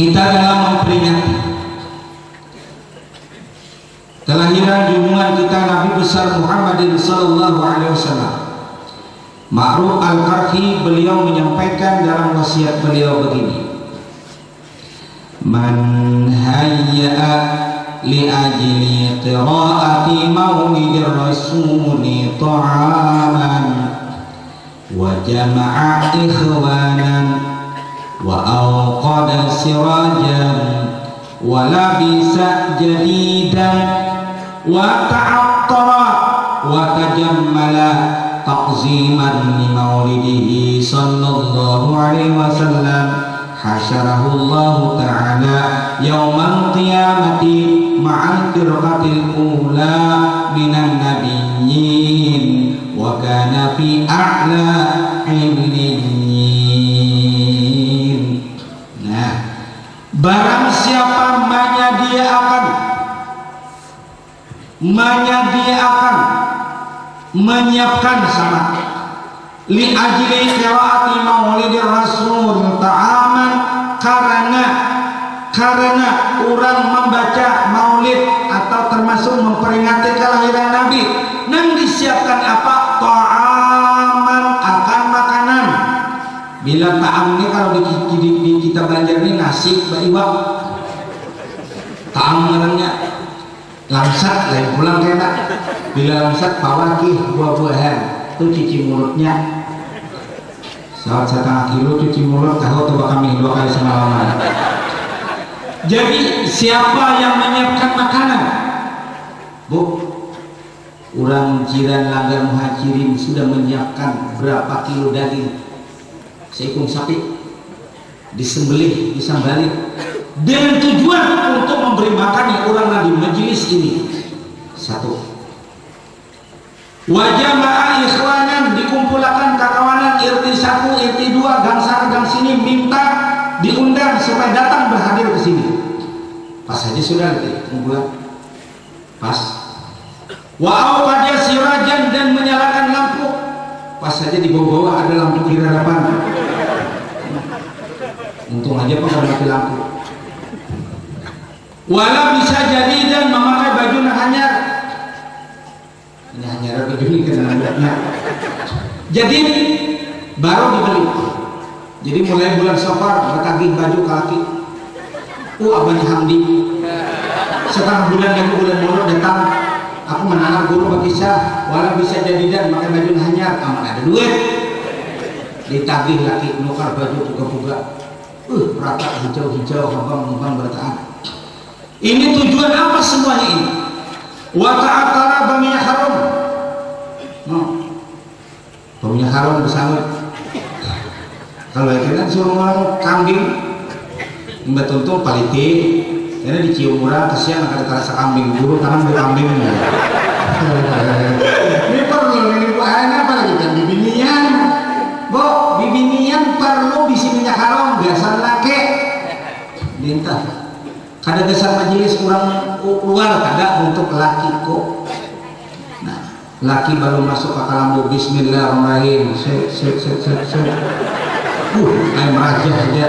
kita dalam memperingati kelahiran junjungan kita Nabi besar Muhammadin sallallahu alaihi wasallam. Ma'ruf Al-Qarhi beliau menyampaikan dalam wasiat beliau begini: Man hayya'a li ajli qira'ati maulidir rasuli ta'aman wa jama'a ikhwanan wa awqada sirajan wa labisa jadidan wa ta'attara wa tajammala ta'ziman li maulidihi sallallahu alaihi wasallam. Hasyarahullahu ta'ala yaumal qiyamati ma'al firqatil ula minan nabiyyin wa kana fi a'la illiyin. Nah, barang siapa menyiapkan sama li ajli qiraati maulidir rasul ta'aman, karena orang membaca maulid atau termasuk memperingati kelahiran Nabi, nang disiapkan apa? Ta'aman, akan makanan. Bila ta'am ini kalau di kita Banjar ini nasi baiwak, ta'am ngarannya langsat lain pulang kena. Bila langsat pawaki buah-buahan itu cuci mulutnya setengah kilo, cuci mulut tahu tuh kami 2 kali semalaman. Jadi siapa yang menyiapkan makanan? Bu, orang jiran Langgar Muhajirin sudah menyiapkan berapa kilo daging seekor sapi disembelih, disambali dengan tujuan untuk memberi makan orang di majelis ini. Satu, wajah ma'a ikhwanan, dikumpulkan kakawanan irti 1, irti 2, gang sana gang sini, minta diundang supaya datang berhadir ke sini. Pas saja sudah kumpulan pas. Wa awqada sirajan, dan menyalakan lampu. Pas saja di bawah ada lampu kiri hadapan. Untung aja Pak ada mati lampu. Wala bisa jadi, dan memakai baju hanyar. Ini hanyar baju ini kenanya. Jadi baru dibeli. Jadi mulai bulan Safar bertagih baju ke laki. Abang Hamdi. Sekarang bulan mulut datang, aku menanam guru berkisah, wala bisa jadi dan makan baju hanyar, aman ada duit. Ditagih laki nukar baju puga-puga. Rata hijau-hijau, kembang bertahan. Ini tujuan apa semuanya ini? Wa ta'atara bamiya haram. Bamiya haram bersama. Kalau kita suruh ngomong kambing, betul-betul paliti, karena dicium murah, kesian akan terasa kambing, buru tangan berkambing. Ini perlu, ini buahnya apa lagi kan? Bibinian, bo, bibinian perlu bisi minyak haram, biasa laki. Lintah. Kada dasar majelis kurang luar kada untuk laki kok. Nah, laki baru masuk ke kalambu bismillahirrahmanirrahim. Ayo merajah aja.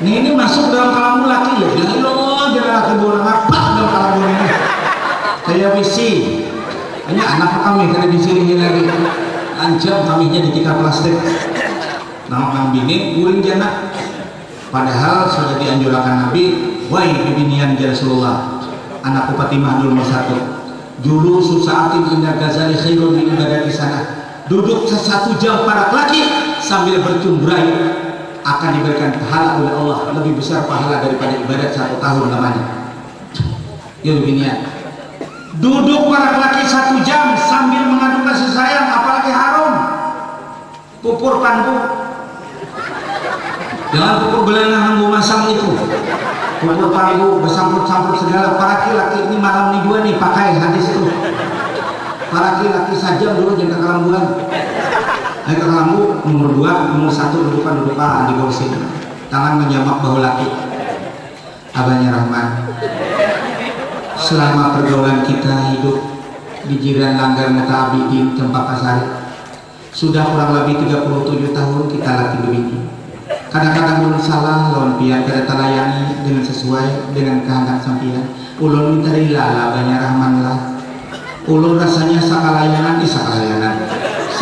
Ini masuk dalam kalambu laki ya. Jadi lo jangan laki bola apa dalam kalambu ini. Kayak bisi. Hanya anak kami kada bisi ini lagi. Ancam kaminya di tikar plastik. Nama kambing ini guring jana. Padahal sudah dianjurkan Nabi, wahai bibinian Rasulullah, anakku Fatimah nomor 1, julu susaatin indah Ghazali khairun min ibadati sana. Duduk 1 jam para laki sambil bercumburai akan diberikan pahala oleh Allah lebih besar pahala daripada ibadat 1 tahun lamanya. Ya bibinian, duduk para laki 1 jam sambil mengadu kasih sayang, apalagi harum, pupur pandu. Jangan pupur belana hanggu masang itu, pupur panggu bersamput-samput segala. Para laki-laki ini malam ini 2 nih pakai hadis itu. Para laki-laki saja dulu jangan kelambuan. Ke kelambu nomor 2, nomor 1 dudukan di kursi, tangan menjamak bahu laki. Abahnya Rahman. Selama pergaulan kita hidup di jiran Langgar Mutabidin Cempaka Sari, sudah kurang lebih 37 tahun kita latih begitu. kadang-kadang ulun salah lawan pian kada talayani dengan sesuai dengan kehendak sampian. Ulun minta lala banyak rahmanlah. Ulun rasanya sakalayanan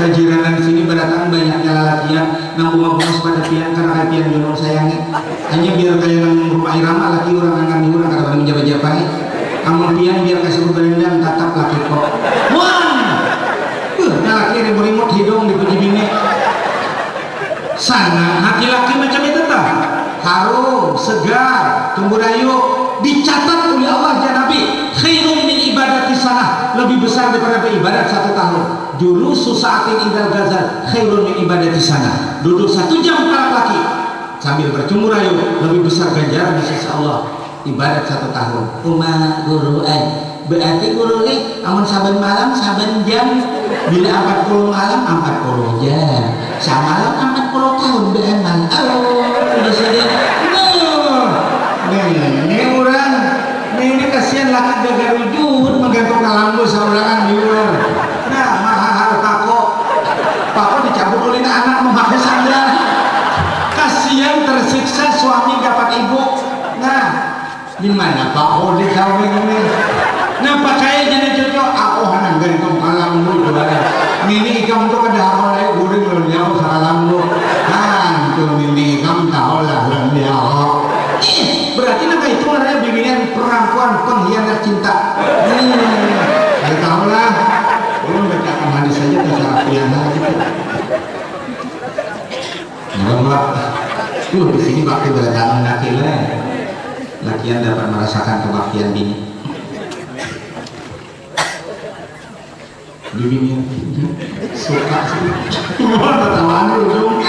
sajiranan sini berdatang banyaknya lalakian nang bunga-bunga pada pian karena kayak pian jono sayangi hanya biar kayak nang rumah irama laki orang angan di orang kada menjabat-jabai amun pian biar kasih berendam tatap laki kok wan laki remote hidung dipuji bini sana hati laki macam itu tak harum segar tumbuh dayung dicatat oleh Allah ya Nabi khairun min ibadati sana lebih besar daripada beribadat 1 tahun julusu sa'atin idal gazal khairun min ibadati sana duduk 1 jam para laki sambil bercumbu rayu lebih besar ganjaran di sisi Allah ibadat 1 tahun uma guru berarti guru ini amun saben malam saben jam bila 40 malam 40 jam samalam 40 tahun beramal udah saja ini orang ini kasihan laki gagal wujud menggantung kalambu saurangan di luar nah mahal Pako dicabut oleh anak memakai sandal kasihan tersiksa suami dapat ibu nah gimana Pako dikawin ini nah pakai jadi cocok aku hanang gantung kalambu ini ikam tuh kada hafal guring lawan jauh kalambu kan tuh ini ikam tahu lah lawan jauh berarti nama itu namanya bimbingan perempuan pengkhianat cinta saya tahu lah belum bacakan hadis saja cara khianat gitu enggak di sini bakti berdatangan laki lakian dapat merasakan kebaktian bini bimbingan suka sih pertawaan dulu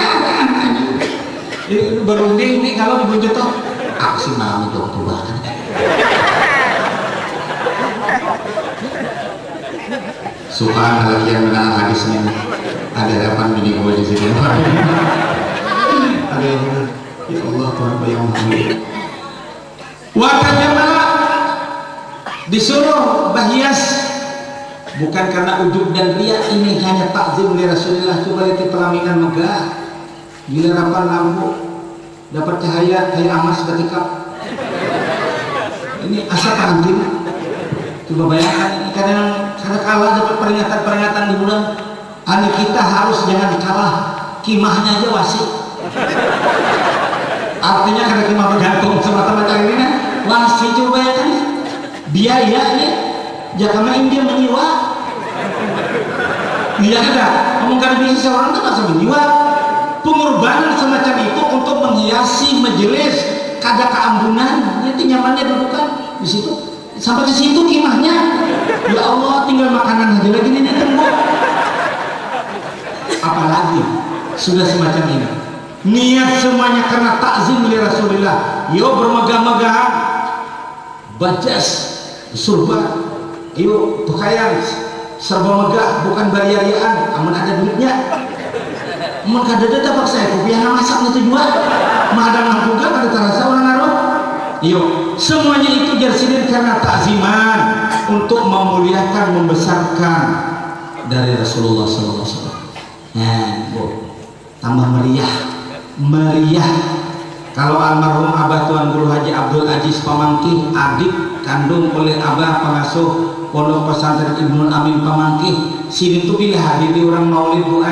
ini berunding nih kalau dibuncut tuh aksi malam itu waktu banget suka lagi yang menang hadisnya ada 8 bini gue di sini ada yang ya Allah Tuhan bayang Muhammad wakajamala disuruh berhias bukan karena ujub dan riya ini hanya takzim di Rasulullah coba itu pelaminan megah gilarapan lampu dapat cahaya kayak emas ketika ini asa kantin coba bayangkan kadang kalah dapat peringatan di bulan anak kita harus jangan kalah kimahnya aja wasit artinya karena kimah bergantung semata-mata ini kan wasit coba bayangkan biayanya jangan main dia menyiwa dia ada ngomongkan biasa seorang kan masa menyiwa pengorbanan semacam itu untuk menghiasi majelis kada keambunan itu nyamannya dudukan di situ sampai ke situ kimahnya ya Allah tinggal makanan aja lagi ini tembok apalagi sudah semacam ini niat semuanya karena takzim oleh Rasulullah yo bermegah-megahan bajas surga yo pakaian serba megah bukan bariariaan aman ada duitnya mun kada dapat saya kopiah masak itu juga madang juga kada terasa orang naruh iyo semuanya itu jarsidin karena takziman untuk memuliakan membesarkan dari Rasulullah SAW nah bu tambah meriah kalau almarhum Abah Tuan Guru Haji Abdul Aziz Pamangkih adik kandung oleh Abah pengasuh Pondok Pesantren Ibnul Amin Pamangkih sini tuh pilih hadiri orang maulid bu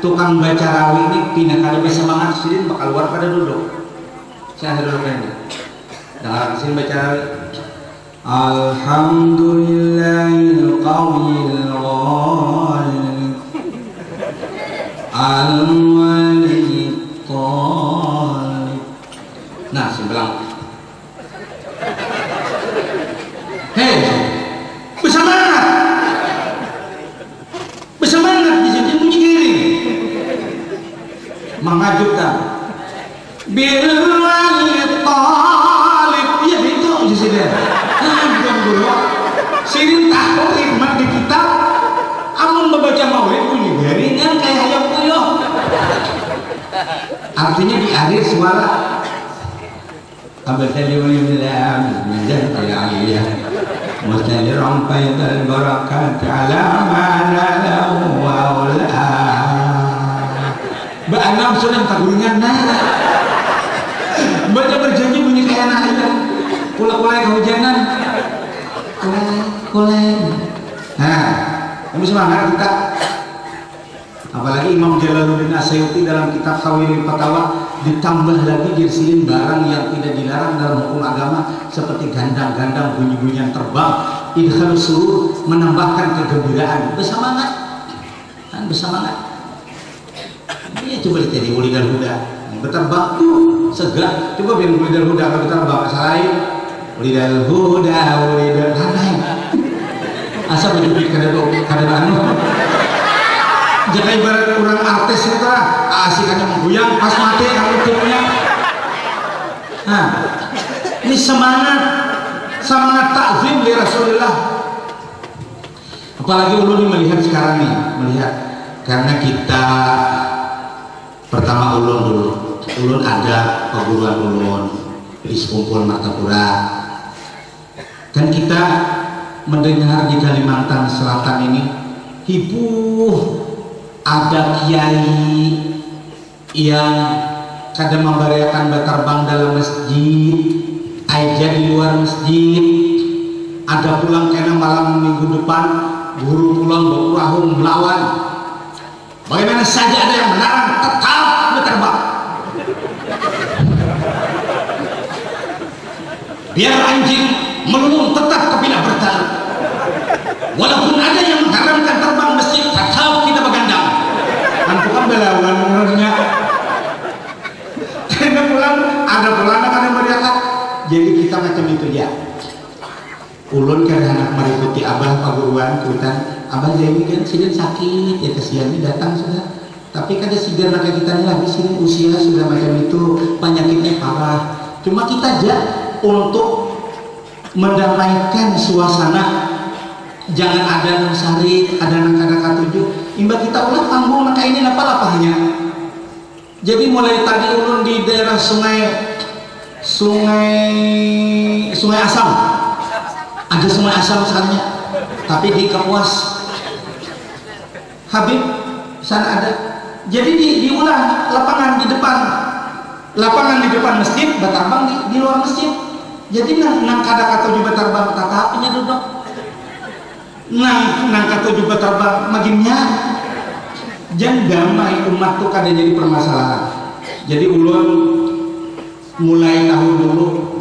tukang baca rawi ini pindah kali bisa semangat sini bakal keluar pada duduk saya duduk ini dengar sini baca rawi Alhamdulillahil qawiyil ghalib al-waliyid talib nah sebelah hei bersemangat di sini bunyi diri mengajubkan bil-waliyid talib ya itu di sini sirin tahu hikmat di kitab amun membaca maulid bunyi garingan kayak hayam puyuh artinya di akhir suara abadali wa yudlam minjal aliyah mustahil rampai dan barakat ala mana lahu wa ula ba'anam sudah taguringan nah baca berjanji bunyi kayak anak ayam kulai-kulai kehujanan kulai. Nah, kami semangat kita. Apalagi Imam Jalaluddin Asyuti dalam kitab Khawilil Fatawa ditambah lagi jersilin barang yang tidak dilarang dalam hukum agama seperti gandang-gandang, bunyi-bunyian terbang, idkhalus surur, menambahkan kegembiraan, bersemangat kan, bersemangat. Ini coba lihat di Ulidal Huda berterbang tuh segera, coba biar Ulidal Huda kalau berterbang salahin Ulidal Huda, Ulidal Hanai asal menjepit kada anu. Jangan ibarat orang artis itu asikannya mengguyang pas mati aku tipnya. Nah, ini semangat takzim li Rasulullah. Apalagi ulun melihat sekarang nih, melihat karena kita pertama ulun ada perguruan ulun di sekumpul Martapura, dan kita mendengar di Kalimantan Selatan ini hibuh ada kiai yang kadang memberiakan berterbang dalam masjid, aja di luar masjid. Ada pulang kena malam minggu depan guru pulang berperahu melawan. Bagaimana saja ada yang melarang tetap berterbang. Biar anjing melulung tetap kepilah bertahan. Walaupun ada yang mengharamkan terbang masjid, tetap kita bergandang. Kan bukan belawan menurutnya. Karena pulang ada yang beriakan. Jadi kita macam itu ya. Ulun karena anak mengikuti abah paguruan kuitan, abah jadi kan sidin sakit ya kesian ini datang sudah. Tapi kada sidin anak kita ini lagi sidin usia sudah macam itu, penyakitnya parah. Cuma kita aja untuk mendamaikan suasana. Jangan ada nusari, ada anak-anak katujuh. Imba kita ulah panggung maka ini apa-apanya. Jadi mulai tadi ulun di daerah sungai Asam. Ada sungai Asam misalnya. Tapi di Kapuas Habib sana ada. Jadi diulang lapangan di depan masjid, bertambang di luar masjid. Jadi nang kada katujuh bertambang tatapinya duduk. Nang katujuh berterbang makinnya jangan damai umat tuh kada jadi permasalahan. Jadi ulun mulai tahun dulu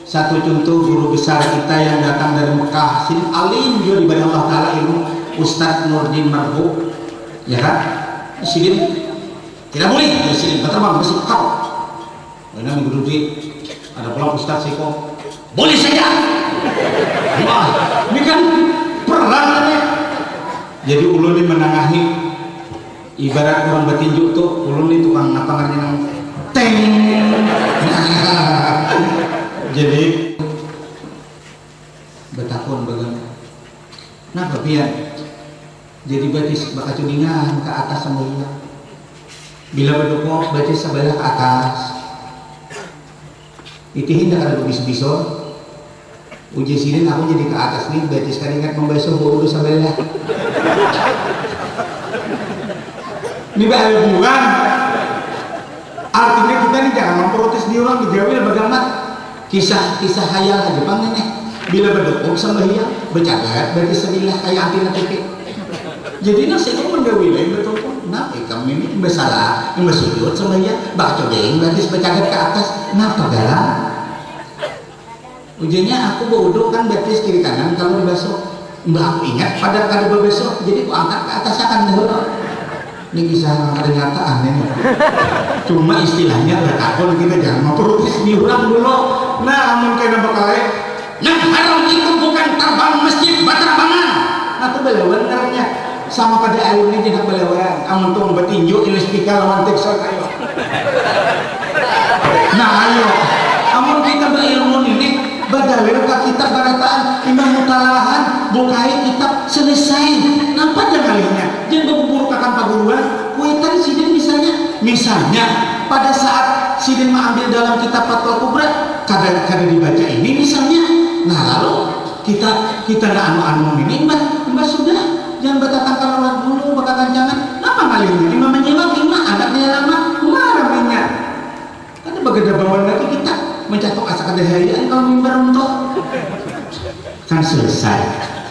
satu contoh guru besar kita yang datang dari Mekah sini alim juga ibadah Allah Ta'ala ilmu Ustadz Nurdin Marbu ya kan sini tidak boleh sini berterbang bersih kau karena minggu dulu ada pulang Ustadz Siko boleh saja. Wah ini kan perang ya. Jadi ulun ini menengahi ibarat orang bertinju tuh ulun ini tukang apa ngerti nang teng. Jadi betakun bagaimana nah kepian jadi batis bakal cudingan ke atas semuanya bila berdukung baca sebelah ke atas itu hendak ada bis-bison uji sini aku jadi ke atas nih batis keringat membasuh bau sebelah ini bahaya bukan artinya kita nih jangan memprotes di orang dijawil bagaimana kisah hayal aja bang nenek bila berdukung sembahyang bercagat berarti sebilah kayak anti titik jadi nasi itu menjawilin betul nah kami ini bersalah yang bersujud sembahyang baca jeng berarti bercagat ke atas kenapa galang ujiannya aku bodoh kan berarti kiri kanan kalau dibasuh mbak aku ingat pada kali berbesok jadi aku angkat ke atas akan dahulu ini kisah ternyata aneh cuma istilahnya bertakon kita jangan memprotes diulang dulu nah amun kena bekalai nah haram itu bukan terbang masjid berterbangan nah itu belawan caranya sama pada air ini tidak belawan amun tuh bertinju ini speaker lawan teksel ayo nah ayo amun kita berilmu ini badalil ke kitab barataan imam mutalahan bukai kitab selesai nampak jangannya jangan berburu akan paguruan kuitan sidin misalnya pada saat sidin mengambil dalam kitab Fatwa Kubra kada dibaca ini misalnya nah lalu kita nak anu ini mbak sudah jangan bertatangkan orang dulu berkatakan jangan nama ngalihnya imam menyimak imam anaknya lama kumaraminya ada bagada bawaan lagi kita kadehayaan kalau mimbar untuk kan selesai.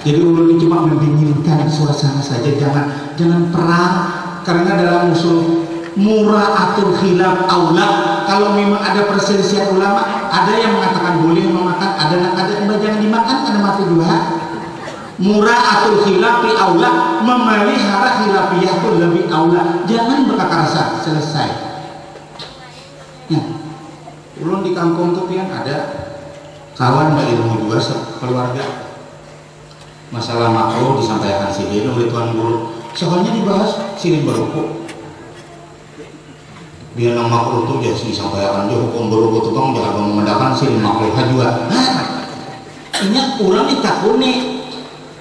Jadi ulun cuma mendinginkan suasana saja, jangan perang, karena dalam usul mura'atul khilaf aula. Kalau memang ada perselisihan ulama, ada yang mengatakan boleh memakan, ada yang jangan dimakan, ada mati juga. Mura'atul khilafi aula, memelihara khilafiyah itu lebih aula, jangan berkata rasa. Selesai ya. Ulun di kampung tuh kan ada kawan dari ilmu juga keluarga, masalah makro disampaikan sini oleh tuan guru, soalnya dibahas sini berukuk biar yang makro itu jadi disampaikan dia hukum berukuk itu bang jangan memendahkan sini makro juga. Ini kurang ditakuni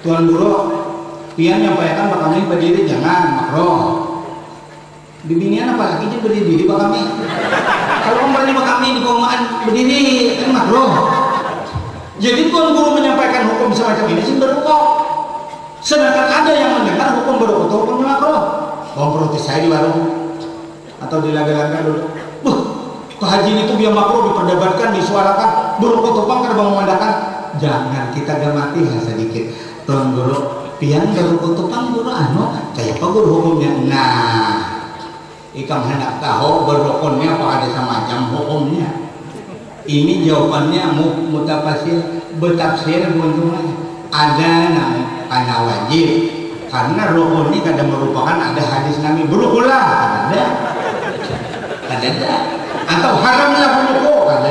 tuan guru pian nyampaikan pak kami berdiri jangan makro bibinian apalagi dia berdiri pak kami. Kalau kembali pak kami di perumahan berdiri kan makro. Jadi tuan guru menyampaikan hukum semacam ini sih berukuk, sedangkan ada yang mendengar hukum berukuk atau hukum makro. Bawang protes saya di warung atau di laga-laga dulu, Pak Haji ini tuh biar makro diperdebatkan, disuarakan berukuk atau karena bang memandangkan. Jangan kita gamati sedikit tuan guru pian berukuk tupang guru kayak apa guru hukumnya. Nah ikam hendak tahu berukunnya apa ada sama jam hukumnya. Ini jawabannya mutafasir bertafsir teman-teman. Ada karena wajib, karena rukun ini kadang merupakan ada hadis Nabi berukulah ada atau haramlah berukuk ada.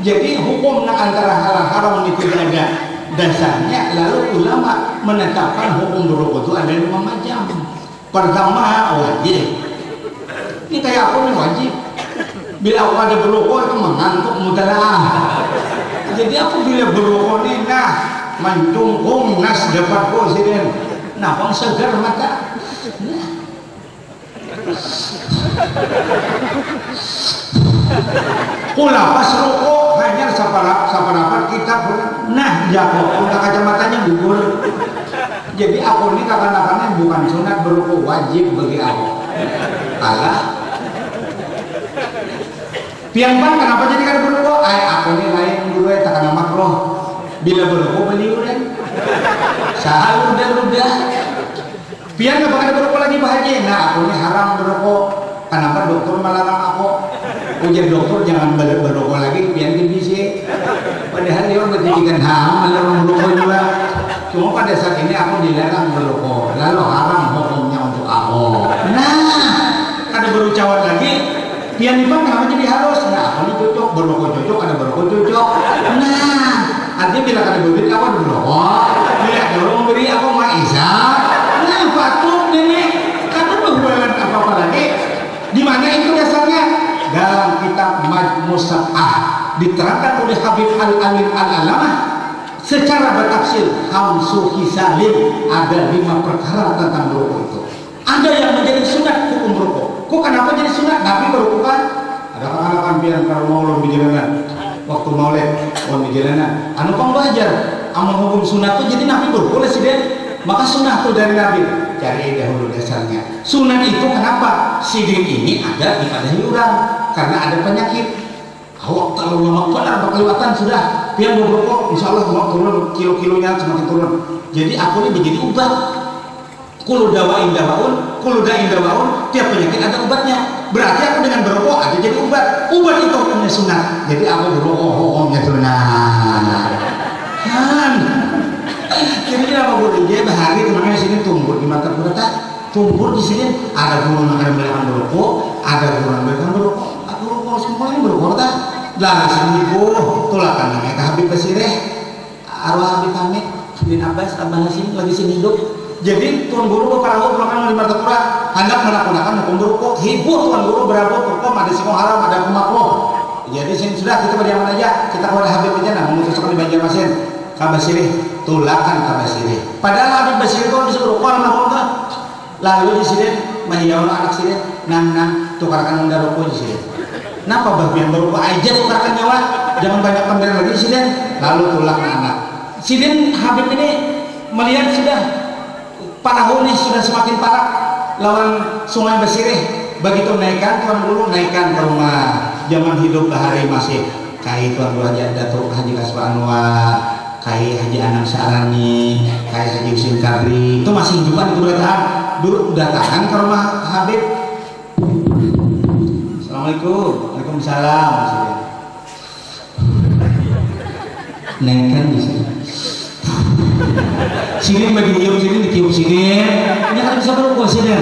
Jadi hukum antara halal haram ini tidak ada dasarnya. Lalu ulama menetapkan hukum berukuk itu ada 5 macam. Pertama wajib, ini kayak aku nih wajib. Bila aku ada berukuk itu mengantuk mutalaah. Jadi aku bila berukuk ini nah mencungkung nas dapat presiden. Nah bang segar mata. Pula pas rukuk hanya saparapat kita nah jago udah kacamatanya gugur. Jadi aku ini kapan-kapan bukan sunat berukuk, wajib bagi aku. Kalah. Pian kenapa jadi kan berukuk? Aku ini lain dulu ya tak kena makro. Bila berukuk beli udah. Sahal udah. Pian kenapa kena berukuk lagi Pak Haji? Nah aku ini haram berukuk. Kenapa dokter melarang aku? Ujian dokter jangan berukuk lagi. Pian dibisi. Padahal dia berdidikan melarang berukuk juga. Cuma pada saat ini aku dilarang berukuk. Lalu haram hukumnya untuk aku. Nah ada berucapan lagi. Pian di kenapa jadi harus? Nah, kalau cocok, berukuk cocok, ada berukuk cocok. Nah, artinya bila ada berbeda, aku ada berukuk. Bila ada orang memberi, aku ma'isah. Nah, patut ini. Karena berhubungan apa-apa lagi. Di mana itu dasarnya? Dalam kitab Majmu' Sab'ah diterangkan oleh Habib Al-Alim Al-Alamah secara bertafsir Hamsu Hisalim ada 5 perkara tentang berukuk itu. Ada yang menjadi sunat hukum berukuk. Kok kenapa jadi sunat? Nabi berukuk kan? Ada anak-anak biar kalau mau di jalanan, waktu maulid di jalanan. Anu kau belajar, amal hukum sunat itu jadi Nabi berukuk sih deh. Maka sunat itu dari Nabi. Cari dahulu dasarnya. Sunat itu kenapa? Sidin ini ada di pada orang karena ada penyakit. Awak terlalu lama benar berkelewatan sudah. Biar berukuk, insya Allah mau turun kilo-kilonya semakin turun. Jadi aku ini menjadi obat. Kulu dawain dawaun, kulu dain dawaun, tiap penyakit ada obatnya. Berarti aku dengan berukuk ada jadi obat. Obat itu hukumnya sunat. Jadi aku berukuk hukumnya sunat. Kan? Jadi kenapa guru dia bahari kemana sini tumbur di mata kita tumbur di sini ada guru yang akan berikan berukuk, ada guru yang berikan berukuk. Aku berukuk semua ini berukuk tak? Lah sini bu, tulakan namanya ke Habib Basireh, arwah Habib Hamid bin Abbas Abah Hasim lagi sini hidup. Jadi tuan guru para guru melakukan lima Quran hendak melakukan hukum berukuk. Hibur tuan guru berapa hukum ada hukum haram ada hukum makruh. Jadi sini sudah kita berdiaman aja, kita kepada Habib aja nah memutuskan di Banjarmasin. Kabasirih tulakan Kabasirih. Padahal Habib Basirih itu bisa berukuk makruh kan? Lalu di sini mahiyawal anak sini nang tukarkan undang rukuk di sini. Kenapa bagian berukuk aja tukarkan nyawa? Jangan banyak pemberian lagi di sini. Lalu tulak anak. Sidin Habib ini melihat sudah Parahun ini sudah semakin parah lawan Sungai Basirih. Begitu naikkan tuan guru naikkan ke rumah zaman hidup hari masih kai Tuan Guru Datuk Haji Kasba Anwar, kai Haji Anang Syarani, kai Haji Husin Kabri, itu masih hidupan itu berarti dulu datangan ke rumah Habib. Assalamualaikum. Waalaikumsalam. Neng kan di sini. Sini bagi tiup sini, ditiup sini. Ini kan bisa berubah sini.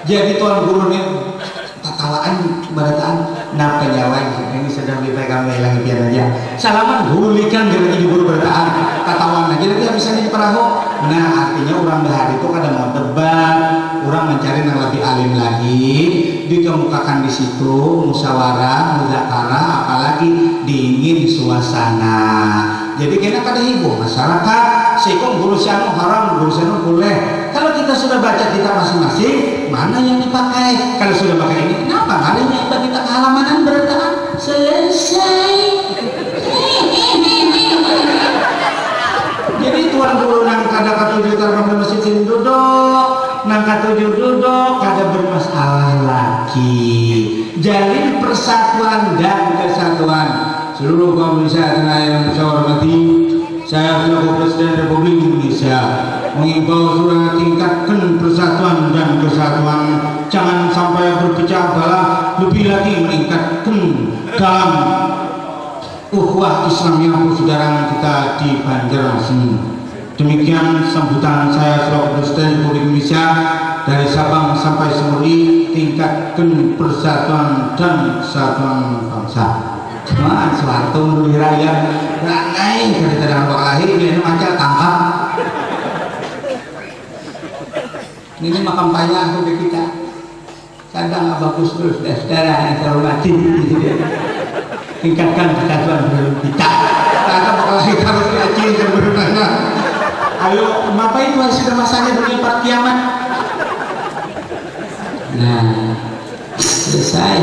Jadi Tuan Guru ini katalaan barataan napa nyawai ini sedang dipegang hilang biar aja. Salaman gulikan dari guru barataan katawan aja dia bisa di perahu. Nah artinya orang bahari itu kadang mau debat, orang mencari yang lebih alim lagi, dikemukakan di situ musyawarah, muzakarah, apalagi dingin suasana. Jadi kena kada hibur masyarakat, seikong guru syanu haram, guru syanu boleh. Kalau kita sudah baca kita masing-masing, mana yang dipakai? Kalau sudah pakai ini, kenapa? Ada yang kita kehalamanan berataan selesai. Jadi Tuan Guru nang kada katujuh terbang masjid sini duduk, nang katujuh duduk, kada bermasalah lagi. Jalin persatuan dan kesatuan. Seluruh kaum Indonesia yang saya hormati, saya selaku Presiden Republik Indonesia mengimbau supaya tingkatkan persatuan dan kesatuan, jangan sampai berpecah belah, lebih lagi meningkatkan dalam ukhuwah Islamiyah persaudaraan kita di Banjarmasin. Demikian sambutan saya selaku Presiden Republik Indonesia dari Sabang sampai Semuri, tingkatkan persatuan dan kesatuan bangsa. Cuma suatu menurut raya ranai dari terang lahir ini macam tangkap. Ini makam payah untuk kita. Kadang bagus terus saudara yang terhormati. Tingkatkan kesatuan kita. Karena bakal kita harus diaji dan bernana. Ayo, apa itu sudah masanya dunia para kiamat? Nah, selesai.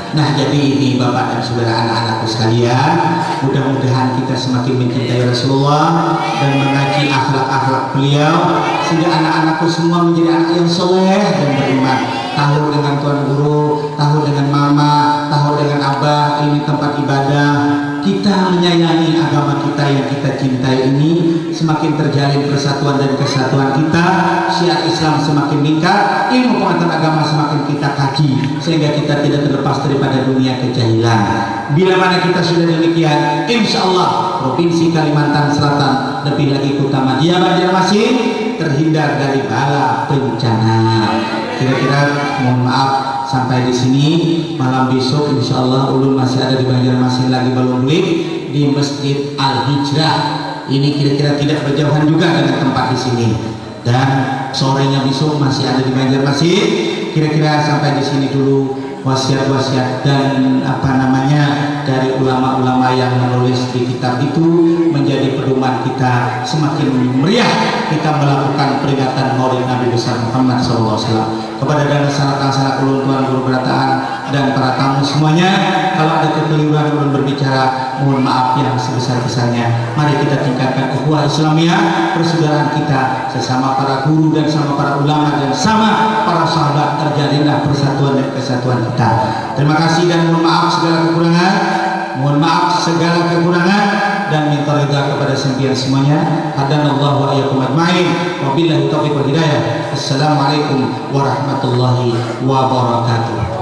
Nah, jadi ini Bapak dan Saudara anak-anakku sekalian, mudah-mudahan kita semakin mencintai Rasulullah dan mengaji akhlak-akhlak beliau, sehingga anak-anakku semua menjadi anak yang soleh dan beriman. Tahu dengan Tuan Guru, tahu dengan Mama, tahu dengan Abah, ini tempat ibadah. Kita menyayangi agama kita yang kita cintai ini, semakin terjalin persatuan dan kesatuan kita, syiar Islam semakin meningkat, ilmu pengetahuan agama semakin kita kaji, sehingga kita tidak terlepas daripada dunia kejahilan. Bila mana kita sudah demikian, insya Allah Provinsi Kalimantan Selatan, lebih lagi Kota Madia Banjarmasin, terhindar dari bala bencana. Kira-kira mohon maaf sampai di sini. Malam besok insya Allah ulun masih ada di Banjarmasin lagi belum beli di Masjid Al Hijrah. Ini kira-kira tidak berjauhan juga dengan tempat di sini. Dan sorenya besok masih ada di Banjarmasin. Kira-kira sampai di sini dulu wasiat-wasiat dan dari ulama-ulama yang menulis di kitab itu menjadi pedoman kita semakin meriah kita melakukan peringatan Maulid Nabi besar Muhammad SAW. Kepada dan sanak-sanak ulun Tuan Guru Berataan dan para tamu semuanya, kalau ada kekeliruan ulun berbicara, mohon maaf yang sebesar-besarnya. Mari kita tingkatkan ukhuwah Islamiyah, persaudaraan kita sesama para guru dan sama para ulama dan sama para sahabat, terjalinlah persatuan dan kesatuan kita. Terima kasih dan mohon maaf segala kekurangan. Mohon maaf segala kekurangan dan minta ridha kepada sembilan semuanya. Hadanallahu wa iyyakum ajmain. Wabillahi taufiq wal hidayah. Assalamualaikum warahmatullahi wabarakatuh.